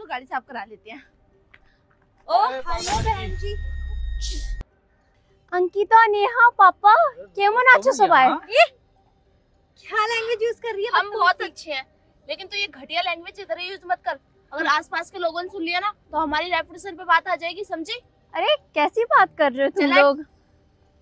गाड़ी साफ करा लेते हैं। ओ हेलो बहन जी। अंकिता, नेहा, पापा केमन आछो सबाई? ये क्या लैंग्वेज यूज कर रही है? हम बहुत अच्छे हैं, लेकिन तू ये घटिया लैंग्वेज इधर यूज मत कर। अगर आसपास के लोगों ने सुन लिया ना तो हमारी रेपुटेशन पे बात आ जाएगी, समझी? अरे कैसी बात कर रहे हो तुम चला- लोग?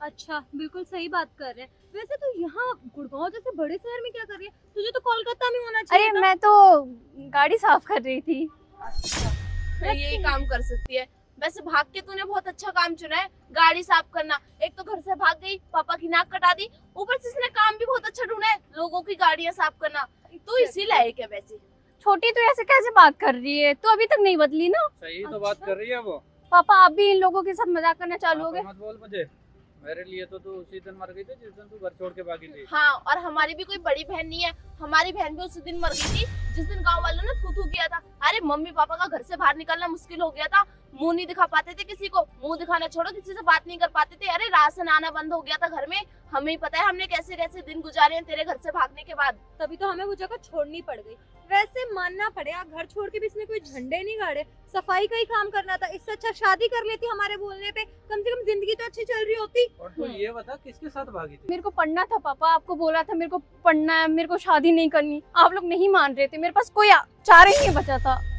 अच्छा, बिल्कुल सही बात कर रहे हैं। वैसे तू यहाँ गुड़गांव जैसे बड़े शहर में क्या कर रही है? तुझे तो कोलकाता में होना चाहिए। अरे मैं तो गाड़ी साफ कर रही थी। अच्छा, यही काम कर सकती है। वैसे भाग के तूने बहुत अच्छा काम चुना है, गाड़ी साफ करना। एक तो घर से भाग गई, पापा की नाक कटा दी, ऊपर से इसने काम भी बहुत अच्छा ढूंढा है, लोगों की गाड़ियां साफ करना। तू इसी लायक है। वैसे छोटी तो ऐसे कैसे बात कर रही है? तो अभी तक नहीं बदली ना। सही तो बात कर रही है वो। पापा आप भी इन लोगों के साथ मजाक करना चालू हो गए? मत बोल मुझे। मेरे लिए तो तू उसी दिन मर गई थी जिस दिन तू घर छोड़ के भागी थी। हाँ, और हमारी भी कोई बड़ी बहन नहीं है, हमारी बहन भी उसी दिन मर गई थी जिस दिन गांव वालों ने थू थू किया था। अरे मम्मी पापा का घर से बाहर निकलना मुश्किल हो गया था, मुंह नहीं दिखा पाते थे किसी को, मुंह दिखाना छोड़ो किसी से बात नहीं कर पाते थे। अरे राशन आना बंद हो गया था घर में, हमें ही पता है हमने कैसे कैसे दिन गुजारे हैं तेरे घर से भागने के बाद। तभी तो हमें वो जगह छोड़नी पड़ गई। वैसे मानना पड़ेगा, घर छोड़ के भी इसने कोई झंडे नहीं गाड़े, सफाई का ही काम करना था। इससे अच्छा शादी कर लेती हमारे बोलने पे, कम से कम जिंदगी तो अच्छी चल रही होती। और तू ये बता किसके साथ भागी थी? मेरे को पढ़ना था पापा, आपको बोला था मेरे को पढ़ना है, मेरे को शादी नहीं करनी। आप लोग नहीं मान रहे थे, मेरे पास कोई चारा ही नहीं बचा था।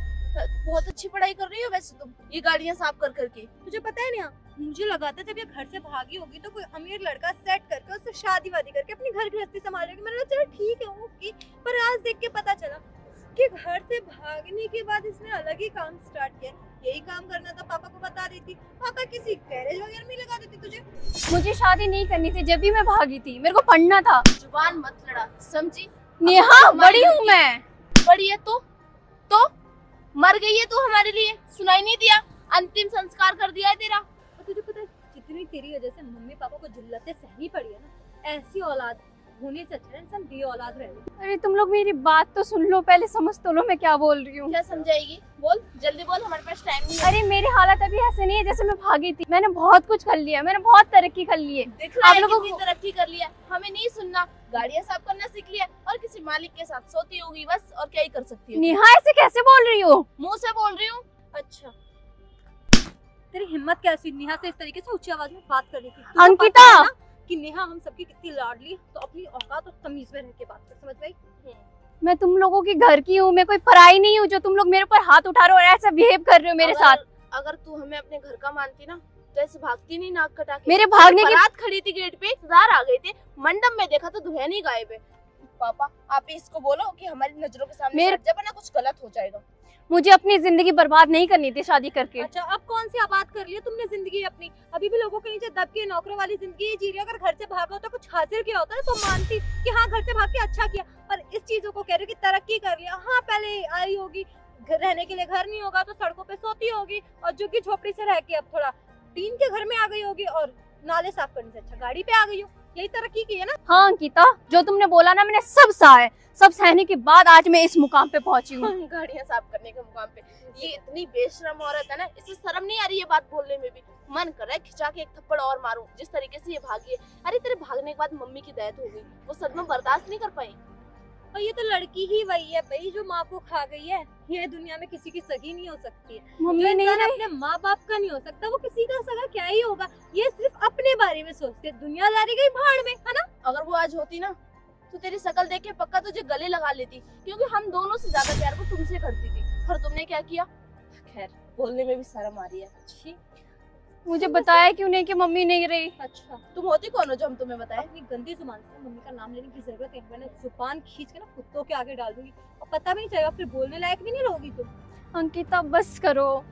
बहुत अच्छी पढ़ाई कर रही हो वैसे तुम, ये गाड़ियां साफ कर करके। तुझे पता है ना, मुझे लगा था जब ये घर से भागी होगी तो कोई अमीर लड़का सेट करके उससे शादी वादी करके अपनी घर गृहस्थी संभालेगी। मैंने कहा चलो ठीक है ओके, पर आज देख के पता चला कि घर से भागने के बाद इसने अलग ही काम स्टार्ट किया। यही काम करना था, पापा को बता देती, पापा किसी गैरेज वगैरह में लगा देती तुझे। मुझे शादी नहीं करनी थी जब भी मैं भागी थी, मेरे को पढ़ना था। जुबान मत लड़ा, समझी? नेहा बड़ी हूँ मैं। बड़ी है तो मर गई है तू हमारे लिए, सुनाई नहीं दिया? अंतिम संस्कार कर दिया है तेरा। और तुझे पता है जितनी तेरी वजह से मम्मी पापा को जिल्लतें सहनी पड़ी है ना, ऐसी औलाद होने से अच्छा है इंसान बे औलाद रहे। अरे तुम लोग मेरी बात तो सुन लो, पहले समझ तो लो मैं क्या बोल रही हूँ। क्या समझाएगी? बोल जल्दी बोल, हमारे पास टाइम नहीं है। अरे मेरी हालत अभी ऐसे नहीं है जैसे मैं भागी थी। मैंने बहुत कुछ कर लिया, मैंने बहुत तरक्की कर ली है। दिख रहा आप है लोगों कितनी को- तरक्की कर लिया, हमें नहीं सुनना। गाड़ियां साफ करना सीख लिया और किसी मालिक के साथ सोती होगी बस, और क्या ही कर सकती है। नेहा ऐसे कैसे बोल रही हो? मुंह से बोल रही हूँ। अच्छा, तेरी हिम्मत कैसी नेहा से इस तरीके से ऊंची आवाज में बात करने की? अंकिता! पता है ना कि नेहा हम सबकी कितनी लाडली है, तो अपनी औकात और तमीज में रह के बात कर, समझ गई? मैं तुम लोगों के घर की हूँ, मैं कोई पराई नहीं हूँ जो तुम लोग मेरे ऊपर हाथ उठा रहे हो और ऐसा बिहेव कर रहे हो मेरे साथ। अगर तू हमें अपने घर का मानती ना तो ऐसे भागती नहीं नाक कटा के। मेरे भागने की बारात खड़ी थी गेट पे, रिश्तेदार आ गए थे, मंडप में देखा तो दुल्हन ही गायब है। पापा आप ही इसको बोलो कि हमारी नजरों के सामने मेरे- हट जाए, वरना कुछ गलत हो जाएगा। मुझे अपनी जिंदगी बर्बाद नहीं करनी थी शादी करके। अच्छा, अब कौन सी आबाद कर लिया तुमने जिंदगी अपनी? अभी भी लोगों के नीचे दब के नौकरों वाली जिंदगी जी रही है। अगर घर से भागा होता कुछ हासिल किया होता तो मानती कि हाँ घर से भाग के अच्छा किया, पर इस चीजों को कह रही हो कि तरक्की कर लिया। हाँ पहले आई होगी, रहने के लिए घर नहीं होगा तो सड़कों पे सोती होगी, और झुग्गी झोपड़ी से रह के अब थोड़ा टीन के घर में आ गई होगी, और नाले साफ करने से अच्छा गाड़ी पे आ गई हो। यही तरक्की की है ना? हाँ अंकिता, जो तुमने बोला ना मैंने सब सहा है। सब सहने के बाद आज मैं इस मुकाम पे पहुंची हूँ। गाड़ियां साफ करने के मुकाम पे। ये इतनी बेशरम औरत है ना, इसे शर्म नहीं आ रही है बात बोलने में भी। मन कर रहा है खिंचा के एक थप्पड़ और मारूं, जिस तरीके से ये भागी है। अरे तेरे भागने के बाद मम्मी की डेथ हो गई, वो सदमा बर्दाश्त नहीं कर पाई। और ये तो लड़की ही वही है भाई जो माँ को खा गई है। ये दुनिया में किसी की सगी नहीं हो सकती है। जो मम्मी नहीं इंसान रही। अपने माँ बाप का नहीं हो सकता, वो किसी का सगा क्या ही होगा। ये सिर्फ अपने बारे में सोचते, दुनियादारी गई भाड़ में, है ना? अगर वो आज होती ना तो तेरी शक्ल देख के पक्का तुझे गले लगा लेती, क्योंकि हम दोनों से ज्यादा प्यार वो तुमसे करती थी। और तुमने क्या किया? खैर बोलने में भी शर्म आ रही है। छी, मुझे बताया क्यों नहीं कि मम्मी नहीं रही? अच्छा तुम होती कौन हो जो हम तुम्हें बताए? अपनी गंदी जुबान से मम्मी का नाम लेने की जरूरत है? मैंने जुबान खींच के ना कुत्तों के आगे डाल दूंगी, और पता भी नहीं चलेगा, फिर बोलने लायक भी नहीं रहोगी तुम। अंकिता बस करो,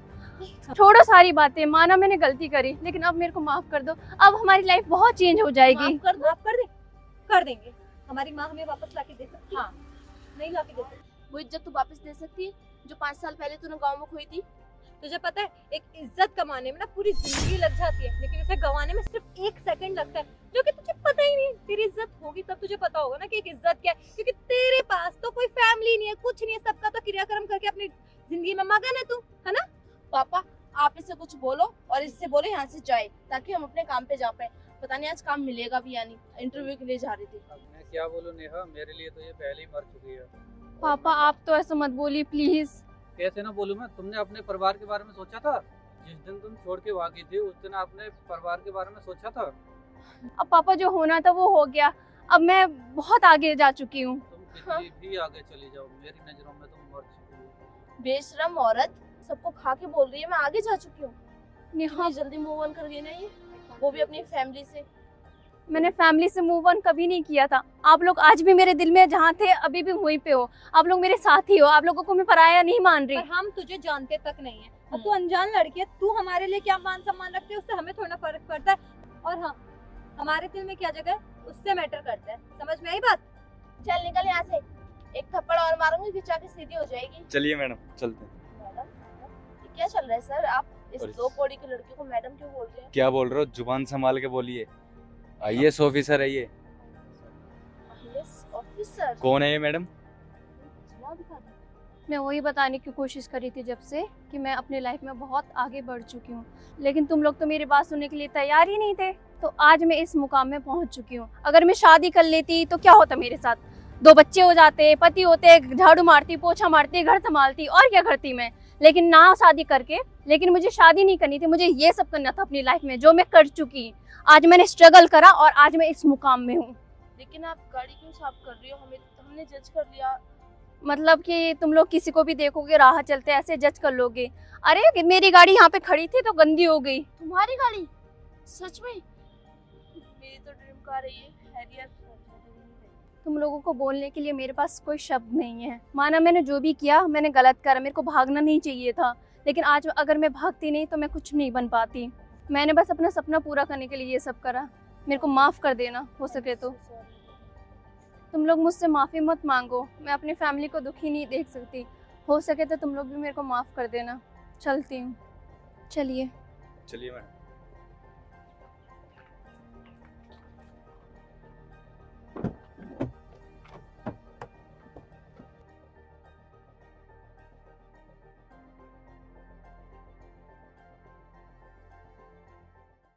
छोड़ो सारी बातें। माना मैंने गलती करी, लेकिन अब मेरे को माफ कर दो। अब हमारी लाइफ बहुत चेंज हो जाएगी। माफ कर दो। माफ कर दे, कर देंगे। हमारी माँ हमें वापस लाके दे सकती है? हाँ। नहीं लाके दे सकती। वो इज्जत तू वापस दे सकती है जो 5 साल पहले तूने गाँव में खोई थी। तुझे पता है एक इज्जत कमाने में ना पूरी जिंदगी लग जाती है, लेकिन उसे गंवाने में सिर्फ 1 सेकंड लगता है, जो कि तुझे पता ही नहीं। तेरी इज्जत होगी तब तुझे पता होगा ना कि एक इज्जत क्या है, क्योंकि तेरे पास तो कोई फैमिली नहीं है, कुछ नहीं है, सबका तो क्रियाक्रम करके अपनी जिंदगी में मगन है तू, है ना? पापा आप इसे कुछ बोलो और इससे बोलो यहाँ से जाए, ताकि हम अपने काम पे जा पाए। पता नहीं आज काम मिलेगा भी या नहीं। इंटरव्यू के लिए जा रही थी। मैं क्या बोलूं नेहा, मेरे लिए तो ये पहले ही मर चुकी है। पापा आप तो ऐसा मत बोलिए प्लीज। कैसे ना बोलूं मैं, तुमने अपने परिवार के बारे में सोचा था? जिस दिन तुम छोड़ के भागी थी उस दिन आपने परिवार के बारे में सोचा था? अब पापा जो होना था वो हो गया, अब मैं बहुत आगे जा चुकी हूँ। तुम कितनी भी आगे चली जाओ, मेरी नजरों में तुम मर चुकी हो। बेशरम औरत, सबको खा के बोल रही है मैं आगे जा चुकी हूँ। नेहा, इतनी जल्दी मूव ऑन कर गई ना ये, वो भी अपनी फैमिली से। मैंने फैमिली से मूव ऑन कभी नहीं किया था। आप लोग आज भी मेरे दिल में जहाँ थे अभी भी वहीं पे हो। आप लोग मेरे साथी हो, आप लोगों को मैं पराया नहीं मान रही। पर हम तुझे जानते तक नहीं है। अब तू अनजान लड़की है, तू हमारे लिए क्या मान सम्मान रखती है उससे हमें थोड़ा फर्क पड़ता है। और हाँ, हमारे दिल में क्या जगह है उससे मैटर करता है। समझ में आई बात? चल निकल यहाँ से, एक थप्पड़ और मारूंगी खिंचा के सीधी हो जाएगी। चलिए मैडम चलते हैं। मैडम, ये क्या चल रहा है सर? आप इस और 2 कौड़ी की लड़की को मैडम क्यों बोल रहे हैं? क्या बोल रहे हो? जुबान संभाल के बोलिए। आईएएस ऑफिसर है ये। IAS officer? कौन है ये मैडम? जवाब दिखा दो। मैं वही बताने की कोशिश करी थी जब से कि मैं अपनी लाइफ में बहुत आगे बढ़ चुकी हूँ, लेकिन तुम लोग तो मेरी बात सुनने के लिए तैयार ही नहीं थे। तो आज मैं इस मुकाम में पहुँच चुकी हूँ। अगर मैं शादी कर लेती तो क्या होता मेरे साथ? 2 बच्चे हो जाते, पति होते, झाड़ू मारती, पोछा मारती, घर संभालती, और क्या करती मैं। लेकिन ना शादी करके, लेकिन मुझे शादी नहीं करनी थी, मुझे ये सब करना था अपनी लाइफ में जो मैं कर चुकी। आज मैंने स्ट्रगल करा और आज मैं इस मुकाम में हूँ। लेकिन आप गाड़ी क्यों साफ कर रही हो? हमने जज कर लिया। मतलब कि तुम लोग किसी को भी देखोगे राह चलते ऐसे जज कर लोगे। अरे मेरी गाड़ी यहाँ पे खड़ी थी तो गंदी हो गई। तुम्हारी गाड़ी? सच में? मेरी तो ड्रीम कार है ये, हैरियर। तुम लोगों को बोलने के लिए मेरे पास कोई शब्द नहीं है। माना मैंने जो भी किया मैंने गलत करा, मेरे को भागना नहीं चाहिए था, लेकिन आज अगर मैं भागती नहीं तो मैं कुछ नहीं बन पाती। मैंने बस अपना सपना पूरा करने के लिए ये सब करा। मेरे को माफ़ कर देना हो सके तो। तुम लोग मुझसे माफ़ी मत मांगो, मैं अपनी फैमिली को दुखी नहीं देख सकती। हो सके तो तुम लोग भी मेरे को माफ़ कर देना। चलती हूँ। चलिए। चलिए मैडम।